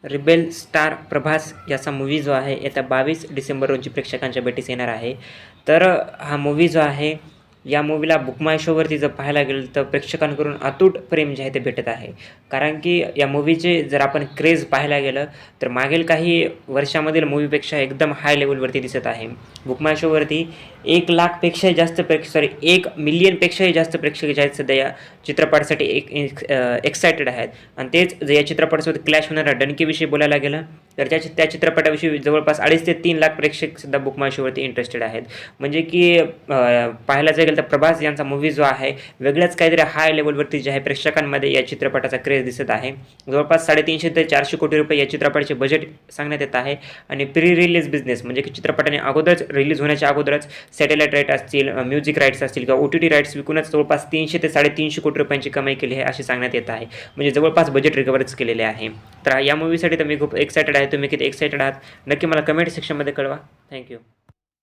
Rebel star Prabhas याचा movie जो आहे येत्या 22 डिसेंबर रोजी प्रेक्षकांच्या भेटीस येणार आहे. तर हा मूव्ही जो आहे या मूव्हीला बुक माय शोवरती जर पाहायला गेलं तर प्रेक्षकांकडून अतूट प्रेम जे आहे ते भेटत आहे. कारण की या मूव्हीचे जर आपण क्रेज पाहायला गेलं तर मागील काही वर्षामधील मूव्हीपेक्षा एकदम हाय लेवलवरती दिसत आहे. बुक माय शोवरती 1,00,000पेक्षाही जास्त 1,000,000पेक्षाही जास्त प्रेक्षक जे आहेत सध्या या चित्रपटासाठी एक्सायटेड आहेत. आणि तेच जर या चित्रपटासोबत क्लॅश होणाऱ्या डनकीविषयी बोलायला गेलं तर त्या चित्रपटाविषयी जवळपास 2.5 ते 3 लाख प्रेक्षक सुद्धा बुक माय शोवरती इंटरेस्टेड आहेत. म्हणजे की पाहायला जर गेलं तर प्रभास यांचा मूव्ही जो आहे वेगळ्याच काहीतरी हाय लेवलवरती जे आहे प्रेक्षकांमध्ये या चित्रपटाचा क्रेज दिसत आहे. जवळपास 350 ते 400 कोटी रुपये या चित्रपटाचे बजेट सांगण्यात येत आहे. आणि प्री रिलीज बिझनेस म्हणजे की चित्रपटाने अगोदरच रिलीज होण्याच्या अगोदरच सॅटेलाईट राईट असतील, म्युझिक राईट्स असतील किंवा OTT राईट्स विकूनच जवळपास 300 ते 350 कोटी रुपयांची कमाई केली आहे असे सांगण्यात येत आहे. म्हणजे जवळपास बजेट रिकव्हरच केलेले आहे. तर या मूव्हीसाठी तर मी खूप एक्सायटेड आहे. तुम्ही किती एक्सायटेड आहात नक्की मला कमेंट सेक्शनमध्ये कळवा. थँक्यू.